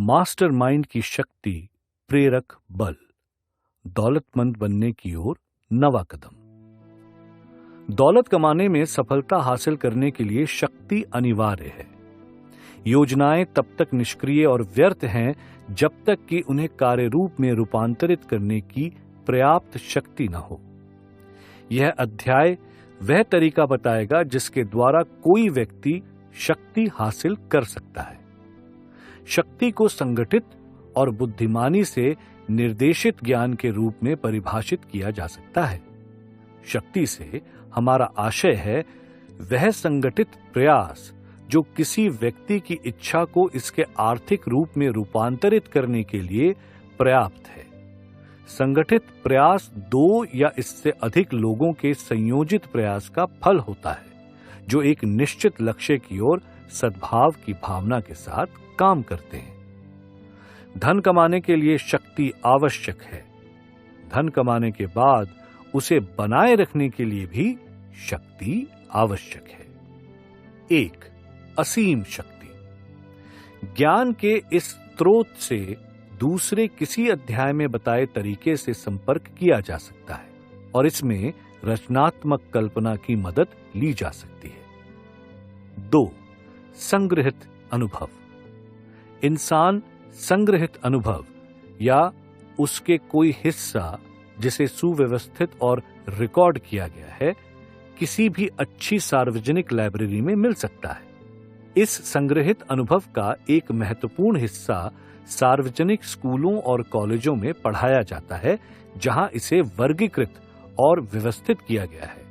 Mastermind की शक्ति, प्रेरक बल, दौलतमंद बनने की ओर नवा कदम। दौलत कमाने में सफलता हासिल करने के लिए शक्ति अनिवार्य है। योजनाएं तब तक निष्क्रिय और व्यर्थ हैं जब तक कि उन्हें कार्य रूप में रूपांतरित करने की पर्याप्त शक्ति न हो। यह अध्याय वह तरीका बताएगा जिसके द्वारा कोई व्यक्ति शक्ति हासिल कर सकता है। शक्ति को संगठित और बुद्धिमानी से निर्देशित ज्ञान के रूप में परिभाषित किया जा सकता है। शक्ति से हमारा आशय है वह संगठित प्रयास जो किसी व्यक्ति की इच्छा को इसके आर्थिक रूप में रूपांतरित करने के लिए पर्याप्त है। संगठित प्रयास दो या इससे अधिक लोगों के संयोजित प्रयास का फल होता है जो एक निश्चित लक्ष्य की ओर सद्भाव की भावना के साथ काम करते हैं। धन कमाने के लिए शक्ति आवश्यक है। धन कमाने के बाद उसे बनाए रखने के लिए भी शक्ति आवश्यक है। एक, असीम शक्ति। ज्ञान के इस स्रोत से दूसरे किसी अध्याय में बताए तरीके से संपर्क किया जा सकता है और इसमें रचनात्मक कल्पना की मदद ली जा सकती है। दो, संग्रहित अनुभव। इंसान संग्रहित अनुभव या उसके कोई हिस्सा जिसे सुव्यवस्थित और रिकॉर्ड किया गया है किसी भी अच्छी सार्वजनिक लाइब्रेरी में मिल सकता है। इस संग्रहित अनुभव का एक महत्वपूर्ण हिस्सा सार्वजनिक स्कूलों और कॉलेजों में पढ़ाया जाता है जहां इसे वर्गीकृत और व्यवस्थित किया गया है।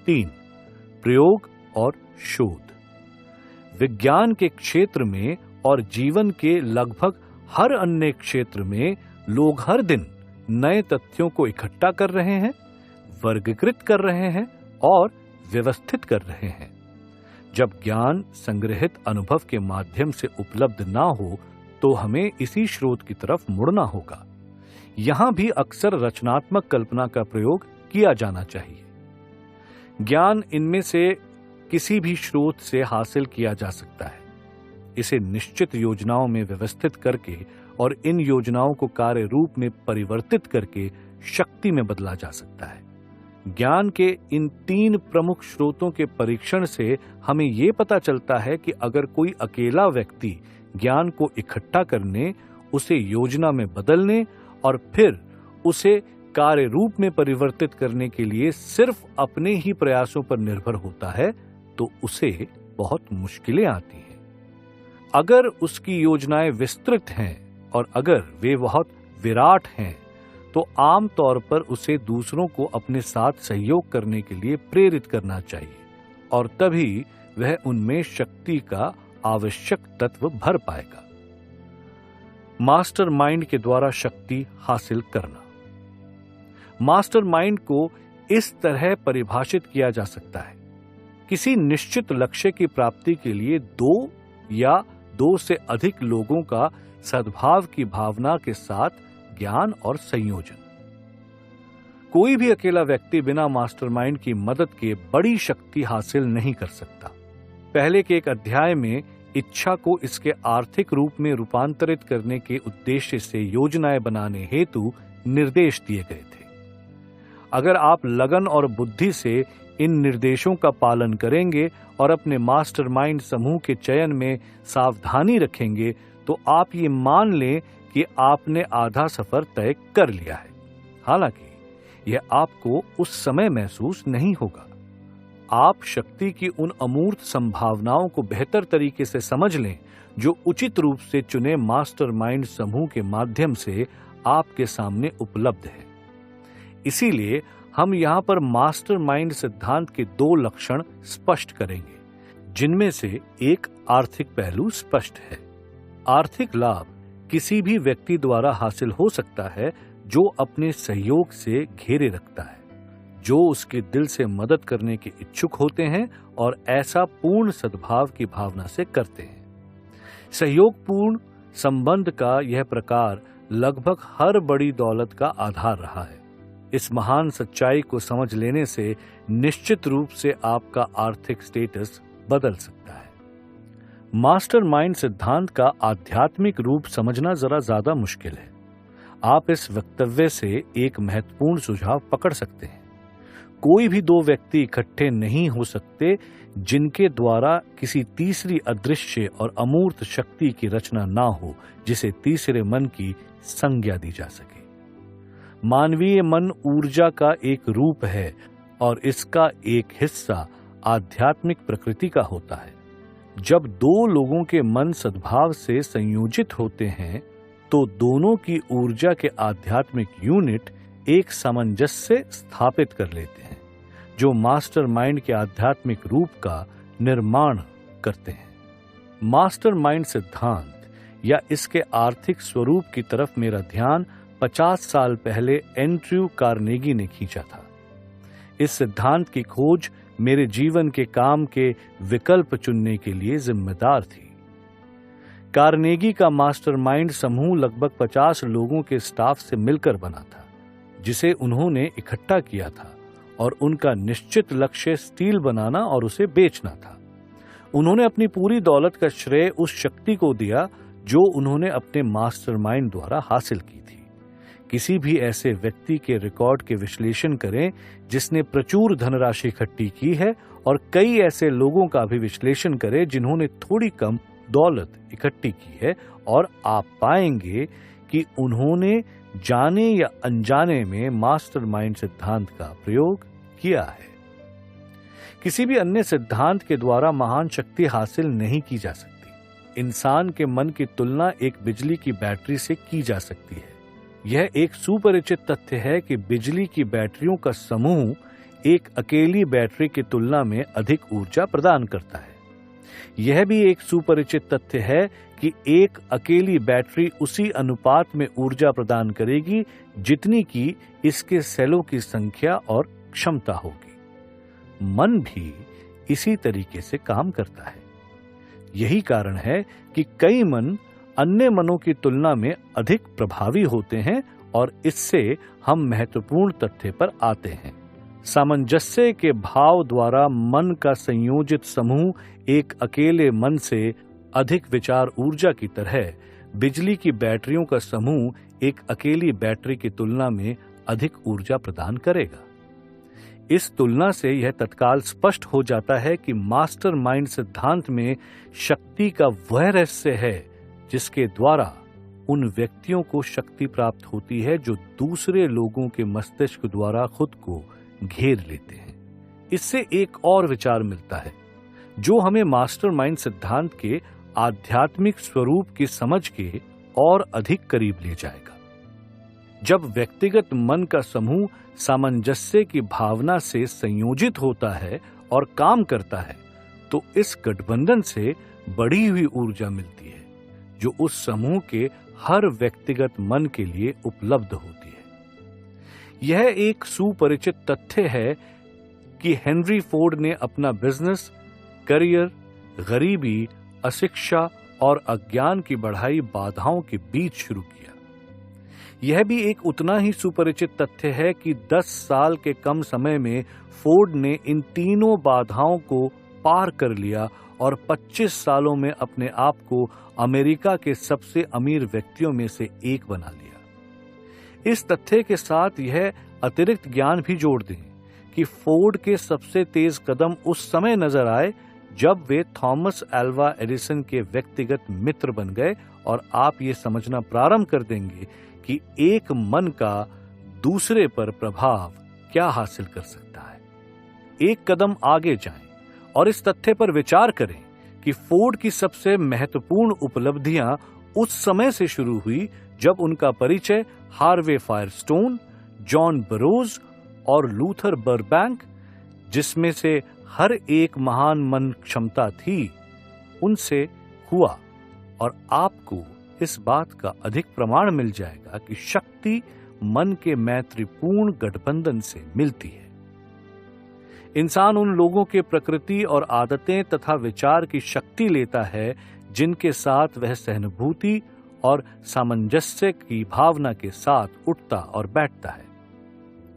3, प्रयोग और शोध। विज्ञान के क्षेत्र में और जीवन के लगभग हर अन्य क्षेत्र में लोग हर दिन नए तथ्यों को इकट्ठा कर रहे हैं, वर्गीकृत कर रहे हैं और व्यवस्थित कर रहे हैं। जब ज्ञान संग्रहित अनुभव के माध्यम से उपलब्ध ना हो तो हमें इसी स्रोत की तरफ मुड़ना होगा। यहां भी अक्सर रचनात्मक कल्पना का प्रयोग किया जाना चाहिए। ज्ञान इनमें से किसी भी स्रोत से हासिल किया जा सकता है। इसे निश्चित योजनाओं में व्यवस्थित करके और इन योजनाओं को कार्य रूप में परिवर्तित करके शक्ति में बदला जा सकता है। ज्ञान के इन 3 प्रमुख स्रोतों के परीक्षण से हमें यह पता चलता है कि अगर कोई अकेला व्यक्ति ज्ञान को इकट्ठा करने, उसे योजना में बदलने और फिर उसे कार्य रूप में परिवर्तित करने के लिए सिर्फ अपने ही प्रयासों पर निर्भर होता है तो उसे बहुत मुश्किलें आती हैं। अगर उसकी योजनाएं विस्तृत हैं और अगर वे बहुत विराट हैं तो आम तौर पर उसे दूसरों को अपने साथ सहयोग करने के लिए प्रेरित करना चाहिए और तभी वह उनमें शक्ति का आवश्यक तत्व भर पाएगा। मास्टरमाइंड के द्वारा शक्ति हासिल करना। मास्टरमाइंड को इस तरह परिभाषित किया जा सकता है, किसी निश्चित लक्ष्य की प्राप्ति के लिए 2 या 2 से अधिक लोगों का सद्भाव की भावना के साथ ज्ञान और संयोजन। कोई भी अकेला व्यक्ति बिना मास्टरमाइंड की मदद के बड़ी शक्ति हासिल नहीं कर सकता। पहले के एक अध्याय में इच्छा को इसके आर्थिक रूप में रूपांतरित करने के उद्देश्य से योजनाएं बनाने हेतु निर्देश दिए गए थे। अगर आप लगन और बुद्धि से इन निर्देशों का पालन करेंगे और अपने मास्टरमाइंड समूह के चयन में सावधानी रखेंगे तो आप ये मान लें कि आपने आधा सफर तय कर लिया है। हालांकि यह आपको उस समय महसूस नहीं होगा। आप शक्ति की उन अमूर्त संभावनाओं को बेहतर तरीके से समझ लें जो उचित रूप से चुने मास्टरमाइंड समूह के माध्यम से आपके सामने उपलब्ध है। इसीलिए हम यहाँ पर मास्टरमाइंड सिद्धांत के 2 लक्षण स्पष्ट करेंगे, जिनमें से एक आर्थिक पहलू स्पष्ट है। आर्थिक लाभ किसी भी व्यक्ति द्वारा हासिल हो सकता है जो अपने सहयोग से घेरे रखता है, जो उसके दिल से मदद करने के इच्छुक होते हैं और ऐसा पूर्ण सद्भाव की भावना से करते हैं। सहयोगपूर्ण संबंध का यह प्रकार लगभग हर बड़ी दौलत का आधार रहा है। इस महान सच्चाई को समझ लेने से निश्चित रूप से आपका आर्थिक स्टेटस बदल सकता है। मास्टरमाइंड सिद्धांत का आध्यात्मिक रूप समझना जरा ज्यादा मुश्किल है। आप इस वक्तव्य से एक महत्वपूर्ण सुझाव पकड़ सकते हैं। कोई भी दो व्यक्ति इकट्ठे नहीं हो सकते जिनके द्वारा किसी तीसरी अदृश्य और अमूर्त शक्ति की रचना ना हो, जिसे तीसरे मन की संज्ञा दी जा सके। मानवीय मन ऊर्जा का एक रूप है और इसका एक हिस्सा आध्यात्मिक प्रकृति का होता है। जब दो लोगों के मन सद्भाव से संयोजित होते हैं तो दोनों की ऊर्जा के आध्यात्मिक यूनिट एक सामंजस्य स्थापित कर लेते हैं, जो मास्टरमाइंड के आध्यात्मिक रूप का निर्माण करते हैं। मास्टरमाइंड सिद्धांत या इसके आर्थिक स्वरूप की तरफ मेरा ध्यान 50 साल पहले एंड्रयू कार्नेगी ने खींचा था। इस सिद्धांत की खोज मेरे जीवन के काम के विकल्प चुनने के लिए जिम्मेदार थी। कार्नेगी का मास्टरमाइंड समूह लगभग 50 लोगों के स्टाफ से मिलकर बना था, जिसे उन्होंने इकट्ठा किया था, और उनका निश्चित लक्ष्य स्टील बनाना और उसे बेचना था। उन्होंने अपनी पूरी दौलत का श्रेय उस शक्ति को दिया जो उन्होंने अपने मास्टरमाइंड द्वारा हासिल की थी। किसी भी ऐसे व्यक्ति के रिकॉर्ड के विश्लेषण करें जिसने प्रचुर धनराशि इकट्ठी की है, और कई ऐसे लोगों का भी विश्लेषण करें जिन्होंने थोड़ी कम दौलत इकट्ठी की है, और आप पाएंगे कि उन्होंने जाने या अनजाने में मास्टरमाइंड सिद्धांत का प्रयोग किया है। किसी भी अन्य सिद्धांत के द्वारा महान शक्ति हासिल नहीं की जा सकती। इंसान के मन की तुलना एक बिजली की बैटरी से की जा सकती है। यह एक सुपरिचित तथ्य है कि बिजली की बैटरियों का समूह एक अकेली बैटरी की तुलना में अधिक ऊर्जा प्रदान करता है। यह भी एक सुपरिचित तथ्य है कि एक अकेली बैटरी उसी अनुपात में ऊर्जा प्रदान करेगी जितनी की इसके सेलों की संख्या और क्षमता होगी। मन भी इसी तरीके से काम करता है। यही कारण है कि कई मन अन्य मनों की तुलना में अधिक प्रभावी होते हैं, और इससे हम महत्वपूर्ण तथ्य पर आते हैं। सामंजस्य के भाव द्वारा मन का संयोजित समूह एक अकेले मन से अधिक विचार ऊर्जा की तरह बिजली की बैटरियों का समूह एक अकेली बैटरी की तुलना में अधिक ऊर्जा प्रदान करेगा। इस तुलना से यह तत्काल स्पष्ट हो जाता है कि मास्टरमाइंड सिद्धांत में शक्ति का वह रहस्य है जिसके द्वारा उन व्यक्तियों को शक्ति प्राप्त होती है जो दूसरे लोगों के मस्तिष्क द्वारा खुद को घेर लेते हैं। इससे एक और विचार मिलता है जो हमें मास्टरमाइंड सिद्धांत के आध्यात्मिक स्वरूप की समझ के और अधिक करीब ले जाएगा। जब व्यक्तिगत मन का समूह सामंजस्य की भावना से संयोजित होता है और काम करता है, तो इस गठबंधन से बढ़ी हुई ऊर्जा मिलती है जो उस समूह के हर व्यक्तिगत मन के लिए उपलब्ध होती है। यह एक सुपरिचित तथ्य है कि हेनरी फोर्ड ने अपना बिजनेस करियर गरीबी, अशिक्षा और अज्ञान की बढ़ाई बाधाओं के बीच शुरू किया। यह भी एक उतना ही सुपरिचित तथ्य है कि 10 साल के कम समय में फोर्ड ने इन तीनों बाधाओं को पार कर लिया और 25 सालों में अपने आप को अमेरिका के सबसे अमीर व्यक्तियों में से एक बना लिया। इस तथ्य के साथ यह अतिरिक्त ज्ञान भी जोड़ दें कि फोर्ड के सबसे तेज कदम उस समय नजर आए जब वे थॉमस अल्वा एडिसन के व्यक्तिगत मित्र बन गए, और आप ये समझना प्रारंभ कर देंगे कि एक मन का दूसरे पर प्रभाव क्या हासिल कर सकता है। एक कदम आगे जाएं और इस तथ्य पर विचार करें कि फोर्ड की सबसे महत्वपूर्ण उपलब्धियां उस समय से शुरू हुई जब उनका परिचय हार्वे फायरस्टोन, जॉन बरोज और लूथर बर्बैंक, जिसमें से हर एक महान मन क्षमता थी, उनसे हुआ। और आपको इस बात का अधिक प्रमाण मिल जाएगा कि शक्ति मन के मैत्रीपूर्ण गठबंधन से मिलती है। इंसान उन लोगों के प्रकृति और आदतें तथा विचार की शक्ति लेता है जिनके साथ वह सहानुभूति और सामंजस्य की भावना के साथ उठता और बैठता है।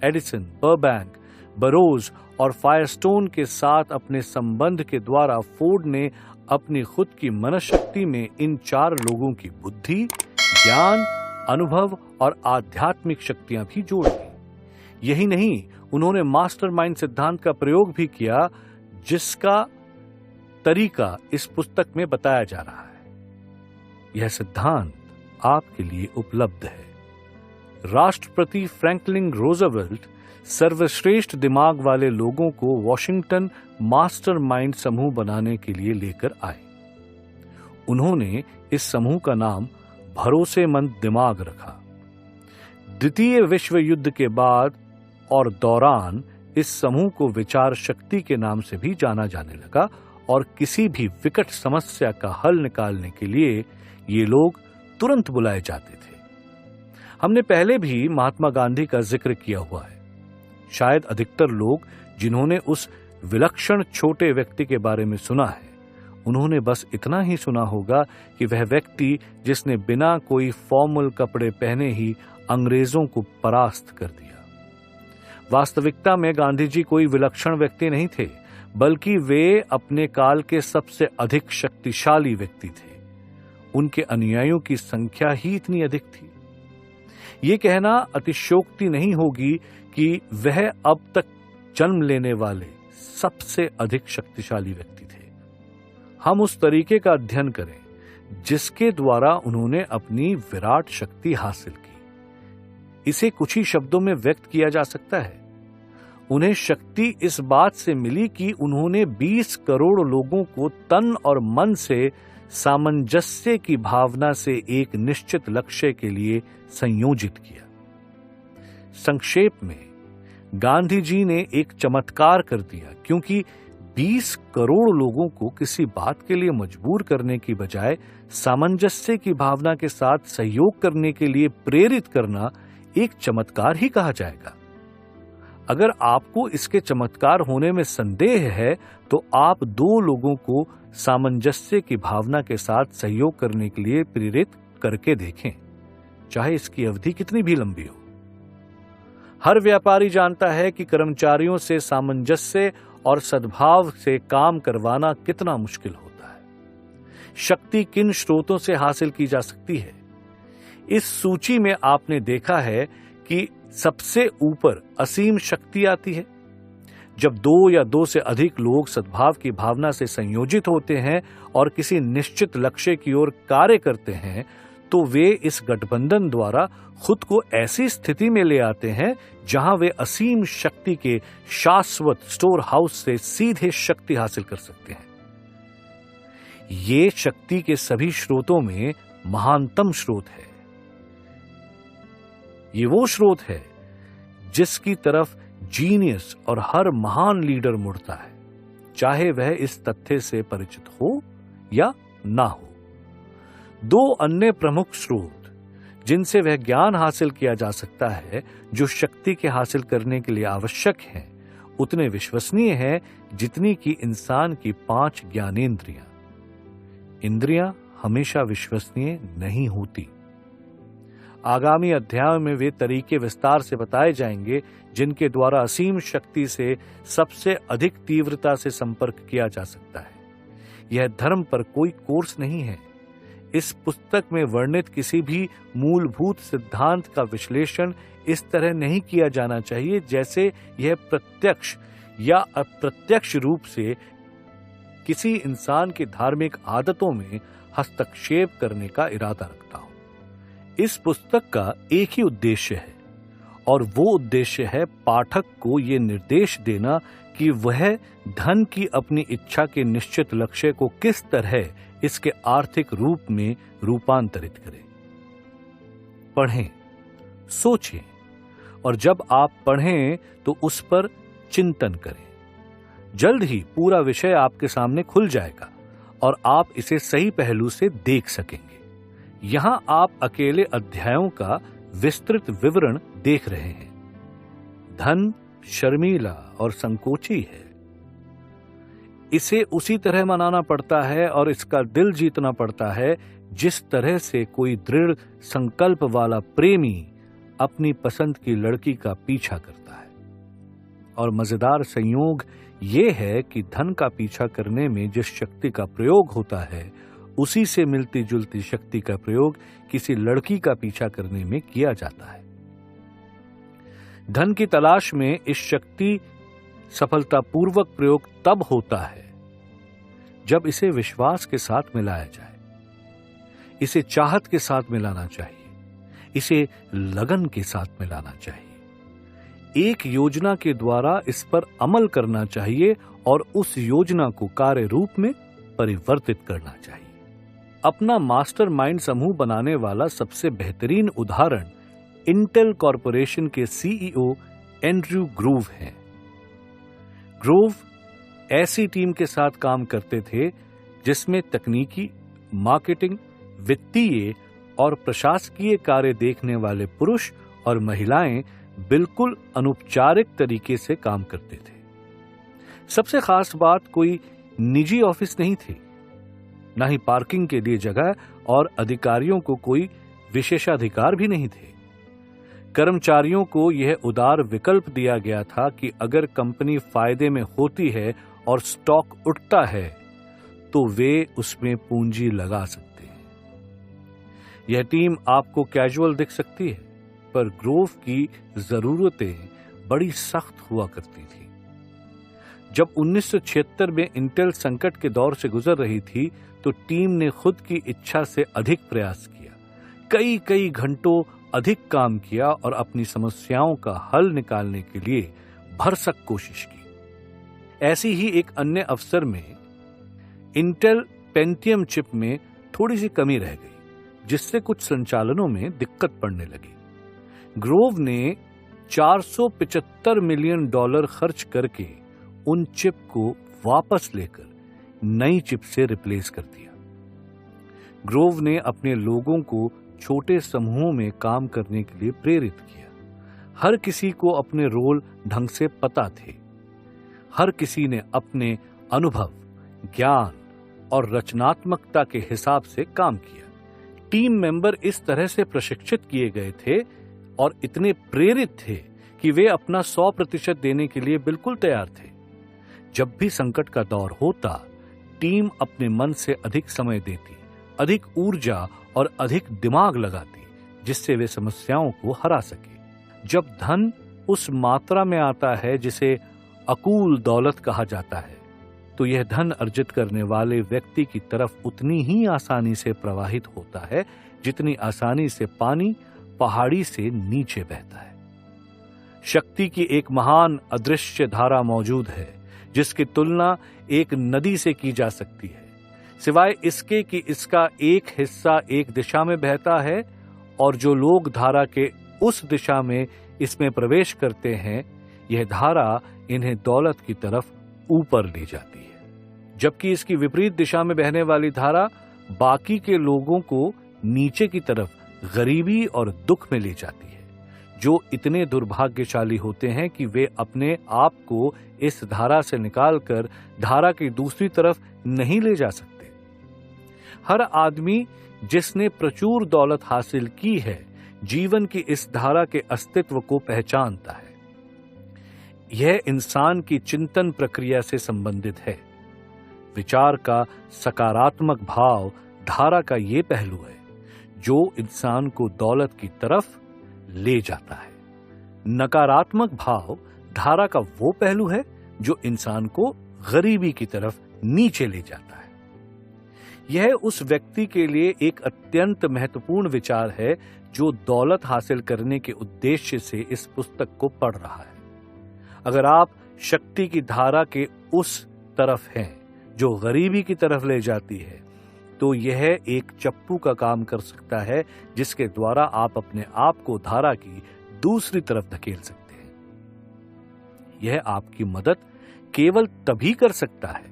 एडिसन, बर्बैंक, बरोज और फायरस्टोन के साथ अपने संबंध के द्वारा फोर्ड ने अपनी खुद की मनोशक्ति में इन 4 लोगों की बुद्धि, ज्ञान, अनुभव और आध्यात्मिक शक्तियां भी जोड़ दी। यही नहीं, उन्होंने मास्टरमाइंड सिद्धांत का प्रयोग भी किया, जिसका तरीका इस पुस्तक में बताया जा रहा है। यह सिद्धांत आपके लिए उपलब्ध है। राष्ट्रपति फ्रैंकलिन रूजवेल्ट सर्वश्रेष्ठ दिमाग वाले लोगों को वॉशिंगटन मास्टरमाइंड समूह बनाने के लिए लेकर आए। उन्होंने इस समूह का नाम भरोसेमंद दिमाग रखा। द्वितीय विश्व युद्ध के बाद और दौरान इस समूह को विचार शक्ति के नाम से भी जाना जाने लगा और किसी भी विकट समस्या का हल निकालने के लिए ये लोग तुरंत बुलाए जाते थे। हमने पहले भी महात्मा गांधी का जिक्र किया हुआ है। शायद अधिकतर लोग जिन्होंने उस विलक्षण छोटे व्यक्ति के बारे में सुना है, उन्होंने बस इतना ही सुना होगा कि वह व्यक्ति जिसने बिना कोई फॉर्मल कपड़े पहने ही अंग्रेजों को परास्त कर दिया। वास्तविकता में गांधी जी कोई विलक्षण व्यक्ति नहीं थे, बल्कि वे अपने काल के सबसे अधिक शक्तिशाली व्यक्ति थे। उनके अनुयायियों की संख्या ही इतनी अधिक थी। ये कहना अतिशयोक्ति नहीं होगी कि वह अब तक जन्म लेने वाले सबसे अधिक शक्तिशाली व्यक्ति थे। हम उस तरीके का अध्ययन करें जिसके द्वारा उन्होंने अपनी विराट शक्ति हासिल की। इसे कुछ ही शब्दों में व्यक्त किया जा सकता है। उन्हें शक्ति इस बात से मिली कि उन्होंने 20 करोड़ लोगों को तन और मन से सामंजस्य की भावना से एक निश्चित लक्ष्य के लिए संयोजित किया। संक्षेप में, गांधी जी ने एक चमत्कार कर दिया, क्योंकि 20 करोड़ लोगों को किसी बात के लिए मजबूर करने की बजाय सामंजस्य की भावना के साथ सहयोग करने के लिए प्रेरित करना एक चमत्कार ही कहा जाएगा। अगर आपको इसके चमत्कार होने में संदेह है, तो आप 2 लोगों को सामंजस्य की भावना के साथ सहयोग करने के लिए प्रेरित करके देखें, चाहे इसकी अवधि कितनी भी लंबी हो। हर व्यापारी जानता है कि कर्मचारियों से सामंजस्य और सद्भाव से काम करवाना कितना मुश्किल होता है। शक्ति किन स्रोतों से हासिल की जा सकती है? इस सूची में आपने देखा है कि सबसे ऊपर असीम शक्ति आती है। जब 2 या 2 से अधिक लोग सद्भाव की भावना से संयोजित होते हैं और किसी निश्चित लक्ष्य की ओर कार्य करते हैं, तो वे इस गठबंधन द्वारा खुद को ऐसी स्थिति में ले आते हैं जहां वे असीम शक्ति के शाश्वत स्टोर हाउस से सीधे शक्ति हासिल कर सकते हैं। ये शक्ति के सभी स्रोतों में महानतम स्रोत है। ये वो स्रोत है जिसकी तरफ जीनियस और हर महान लीडर मुड़ता है, चाहे वह इस तथ्य से परिचित हो या ना हो। 2 अन्य प्रमुख स्रोत जिनसे वह ज्ञान हासिल किया जा सकता है जो शक्ति के हासिल करने के लिए आवश्यक हैं, उतने विश्वसनीय हैं जितनी कि इंसान की 5 ज्ञानेंद्रियां। इंद्रियां हमेशा विश्वसनीय नहीं होती। आगामी अध्याय में वे तरीके विस्तार से बताए जाएंगे जिनके द्वारा असीम शक्ति से सबसे अधिक तीव्रता से संपर्क किया जा सकता है। यह धर्म पर कोई कोर्स नहीं है। इस पुस्तक में वर्णित किसी भी मूलभूत सिद्धांत का विश्लेषण इस तरह नहीं किया जाना चाहिए जैसे यह प्रत्यक्ष या अप्रत्यक्ष रूप से किसी इंसान की धार्मिक आदतों में हस्तक्षेप करने का इरादा रखता हो। इस पुस्तक का एक ही उद्देश्य है, और वो उद्देश्य है पाठक को ये निर्देश देना कि वह धन की अपनी इच्छा के निश्चित लक्ष्य को किस तरह इसके आर्थिक रूप में रूपांतरित करे। पढ़ें, सोचें, और जब आप पढ़ें तो उस पर चिंतन करें। जल्द ही पूरा विषय आपके सामने खुल जाएगा और आप इसे सही पहलू से देख सकेंगे। यहां आप अकेले अध्यायों का विस्तृत विवरण देख रहे हैं। धन शर्मीला और संकोची है। इसे उसी तरह मनाना पड़ता है और इसका दिल जीतना पड़ता है जिस तरह से कोई दृढ़ संकल्प वाला प्रेमी अपनी पसंद की लड़की का पीछा करता है। और मजेदार संयोग ये है कि धन का पीछा करने में जिस शक्ति का प्रयोग होता है, उसी से मिलती जुलती शक्ति का प्रयोग किसी लड़की का पीछा करने में किया जाता है। धन की तलाश में इस शक्ति सफलतापूर्वक प्रयोग तब होता है जब इसे विश्वास के साथ मिलाया जाए। इसे चाहत के साथ मिलाना चाहिए, इसे लगन के साथ मिलाना चाहिए, एक योजना के द्वारा इस पर अमल करना चाहिए और उस योजना को कार्य रूप में परिवर्तित करना चाहिए। अपना मास्टरमाइंड समूह बनाने वाला सबसे बेहतरीन उदाहरण इंटेल कॉरपोरेशन के सीईओ एंड्रयू ग्रोव हैं। ग्रोव ऐसी टीम के साथ काम करते थे जिसमें तकनीकी, मार्केटिंग, वित्तीय और प्रशासकीय कार्य देखने वाले पुरुष और महिलाएं बिल्कुल अनौपचारिक तरीके से काम करते थे। सबसे खास बात, कोई निजी ऑफिस नहीं थी, न ही पार्किंग के लिए जगह, और अधिकारियों को कोई विशेषाधिकार भी नहीं थे। कर्मचारियों को यह उदार विकल्प दिया गया था कि अगर कंपनी फायदे में होती है और स्टॉक उठता है तो वे उसमें पूंजी लगा सकते हैं। यह टीम आपको कैजुअल दिख सकती है, पर ग्रोव की जरूरतें बड़ी सख्त हुआ करती थी। जब 1976 में इंटेल संकट के दौर से गुजर रही थी तो टीम ने खुद की इच्छा से अधिक प्रयास किया, कई घंटों अधिक काम किया और अपनी समस्याओं का हल निकालने के लिए भरसक कोशिश की। ऐसी ही एक अन्य अवसर में इंटेल पेंटियम चिप में थोड़ी सी कमी रह गई, जिससे कुछ संचालनों में दिक्कत पड़ने लगी। ग्रोव ने $475 मिलियन खर्च करके उन चिप को वापस लेकर नई चिप से रिप्लेस कर दिया। ग्रोव ने अपने लोगों को छोटे समूहों में काम करने के लिए प्रेरित किया। हर किसी को अपने रोल ढंग से पता थे। हर किसी ने अपने अनुभव, ज्ञान और रचनात्मकता के हिसाब से काम किया। टीम मेंबर इस तरह से प्रशिक्षित किए गए थे और इतने प्रेरित थे कि वे अपना 100% देने के लिए बिल्कुल तैयार थे। जब भी संकट का दौर होता, टीम अपने मन से अधिक समय देती, अधिक ऊर्जा और अधिक दिमाग लगाती, जिससे वे समस्याओं को हरा सके। जब धन उस मात्रा में आता है जिसे अकूल दौलत कहा जाता है, तो यह धन अर्जित करने वाले व्यक्ति की तरफ उतनी ही आसानी से प्रवाहित होता है जितनी आसानी से पानी पहाड़ी से नीचे बहता है। शक्ति की एक महान अदृश्य धारा मौजूद है जिसकी तुलना एक नदी से की जा सकती है, सिवाय इसके कि इसका एक हिस्सा एक दिशा में बहता है और जो लोग धारा के उस दिशा में इसमें प्रवेश करते हैं, यह धारा इन्हें दौलत की तरफ ऊपर ले जाती है, जबकि इसकी विपरीत दिशा में बहने वाली धारा बाकी के लोगों को नीचे की तरफ गरीबी और दुख में ले जाती है, जो इतने दुर्भाग्यशाली होते हैं कि वे अपने आप को इस धारा से निकालकर धारा की दूसरी तरफ नहीं ले जा सकते। हर आदमी जिसने प्रचुर दौलत हासिल की है, जीवन की इस धारा के अस्तित्व को पहचानता है। यह इंसान की चिंतन प्रक्रिया से संबंधित है। विचार का सकारात्मक भाव धारा का ये पहलू है जो इंसान को दौलत की तरफ ले जाता है। नकारात्मक भाव धारा का वो पहलू है जो इंसान को गरीबी की तरफ नीचे ले जाता है। यह उस व्यक्ति के लिए एक अत्यंत महत्वपूर्ण विचार है जो दौलत हासिल करने के उद्देश्य से इस पुस्तक को पढ़ रहा है। अगर आप शक्ति की धारा के उस तरफ हैं जो गरीबी की तरफ ले जाती है, तो यह एक चप्पू का काम कर सकता है जिसके द्वारा आप अपने आप को धारा की दूसरी तरफ धकेल सकते हैं। यह आपकी मदद केवल तभी कर सकता है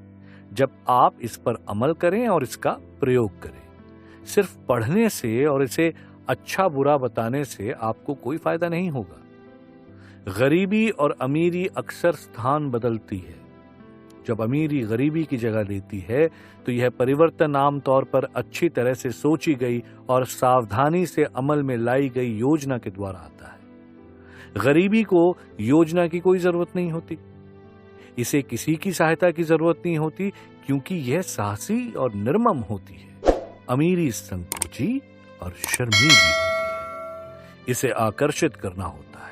जब आप इस पर अमल करें और इसका प्रयोग करें। सिर्फ पढ़ने से और इसे अच्छा बुरा बताने से आपको कोई फायदा नहीं होगा। गरीबी और अमीरी अक्सर स्थान बदलती है। जब अमीरी गरीबी की जगह लेती है तो यह परिवर्तन आमतौर पर अच्छी तरह से सोची गई और सावधानी से अमल में लाई गई योजना के द्वारा आता है। गरीबी को योजना की कोई जरूरत नहीं होती, इसे किसी की सहायता की जरूरत नहीं होती, क्योंकि यह साहसी और निर्मम होती है। अमीरी संकोची और शर्मीली होती है, इसे आकर्षित करना होता है।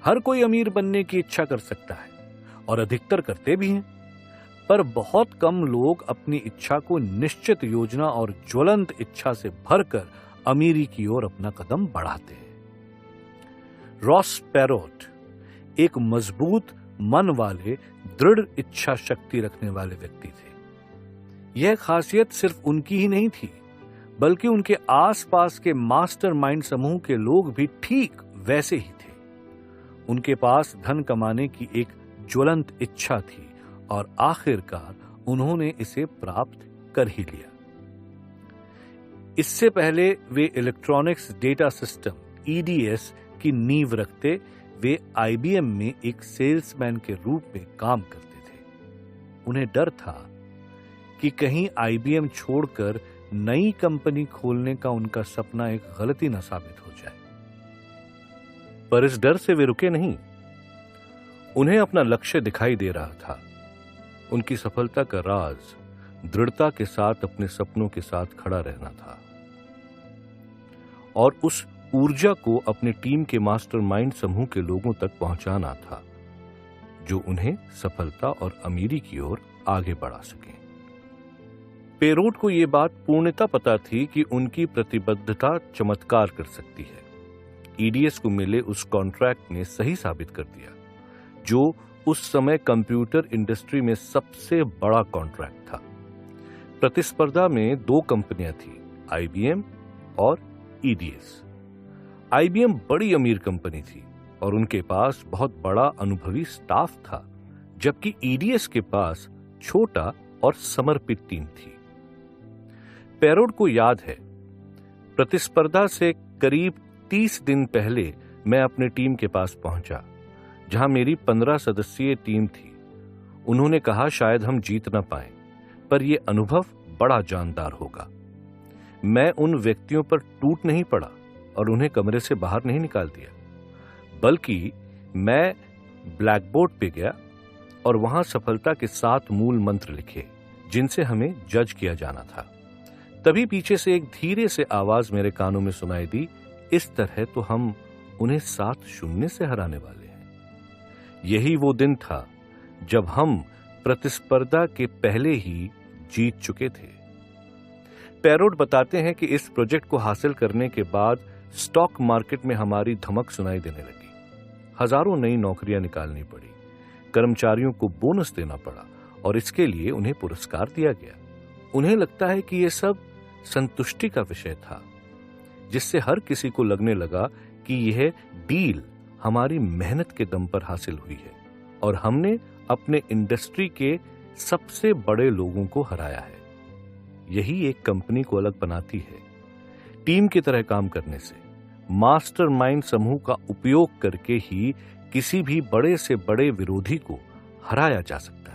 हर कोई अमीर बनने की इच्छा कर सकता है और अधिकतर करते भी हैं, पर बहुत कम लोग अपनी इच्छा को निश्चित योजना और ज्वलंत इच्छा से भरकर अमीरी की ओर अपना कदम बढ़ाते हैं। रॉस पेरोट एक मजबूत मन वाले, दृढ़ इच्छा शक्ति रखने वाले व्यक्ति थे। यह खासियत सिर्फ उनकी ही नहीं थी, बल्कि उनके आसपास के मास्टरमाइंड समूह के लोग भी ठीक वैसे ही थे। उनके पास धन कमाने की एक ज्वलंत इच्छा थी और आखिरकार उन्होंने इसे प्राप्त कर ही लिया। इससे पहले वे इलेक्ट्रॉनिक्स डेटा सिस्टम (EDS) की नींव रखते वे IBM में एक सेल्समैन के रूप में काम करते थे। उन्हें डर था कि कहीं IBM छोड़कर नई कंपनी खोलने का उनका सपना एक गलती न साबित हो जाए। पर इस डर से वे रुके नहीं। उन्हें अपना लक्ष्य दिखाई दे रहा था। उनकी सफलता का राज दृढ़ता के साथ अपने सपनों के साथ खड़ा रहना था और उस ऊर्जा को अपने टीम के मास्टरमाइंड समूह के लोगों तक पहुंचाना था, जो उन्हें सफलता और अमीरी की ओर आगे बढ़ा सके। पेरोट को यह बात पूर्णतः पता थी कि उनकी प्रतिबद्धता चमत्कार कर सकती है। EDS को मिले उस कॉन्ट्रैक्ट ने सही साबित कर दिया, जो उस समय कंप्यूटर इंडस्ट्री में सबसे बड़ा कॉन्ट्रैक्ट था। प्रतिस्पर्धा में दो कंपनियां थी, IBM और EDS। IBM बड़ी अमीर कंपनी थी और उनके पास बहुत बड़ा अनुभवी स्टाफ था, जबकि EDS के पास छोटा और समर्पित टीम थी। पेरोट को याद है, प्रतिस्पर्धा से करीब 30 दिन पहले मैं अपने टीम के पास पहुंचा, जहां मेरी 15 सदस्यीय टीम थी। उन्होंने कहा, शायद हम जीत न पाए, पर यह अनुभव बड़ा जानदार होगा। मैं उन व्यक्तियों पर टूट नहीं पड़ा और उन्हें कमरे से बाहर नहीं निकाल दिया, बल्कि मैं ब्लैक बोर्ड पे गया और वहां सफलता के 7 मूल मंत्र लिखे, जिनसे हमें जज किया जाना था। तभी पीछे से एक धीरे से आवाज मेरे कानों में सुनाई दी, इस तरह तो हम उन्हें 7-0 से हराने वाले हैं। यही वो दिन था जब हम प्रतिस्पर्धा के पहले ही जीत चुके थे। पेरोट बताते हैं कि इस प्रोजेक्ट को हासिल करने के बाद स्टॉक मार्केट में हमारी धमक सुनाई देने लगी। हजारों नई नौकरियां निकालनी पड़ी, कर्मचारियों को बोनस देना पड़ा और इसके लिए उन्हें पुरस्कार दिया गया। उन्हें लगता है कि यह सब संतुष्टि का विषय था, जिससे हर किसी को लगने लगा कि यह डील हमारी मेहनत के दम पर हासिल हुई है और हमने अपने इंडस्ट्री के सबसे बड़े लोगों को हराया है। यही एक कंपनी को अलग बनाती है, टीम की तरह काम करने से। मास्टरमाइंड समूह का उपयोग करके ही किसी भी बड़े से बड़े विरोधी को हराया जा सकता है।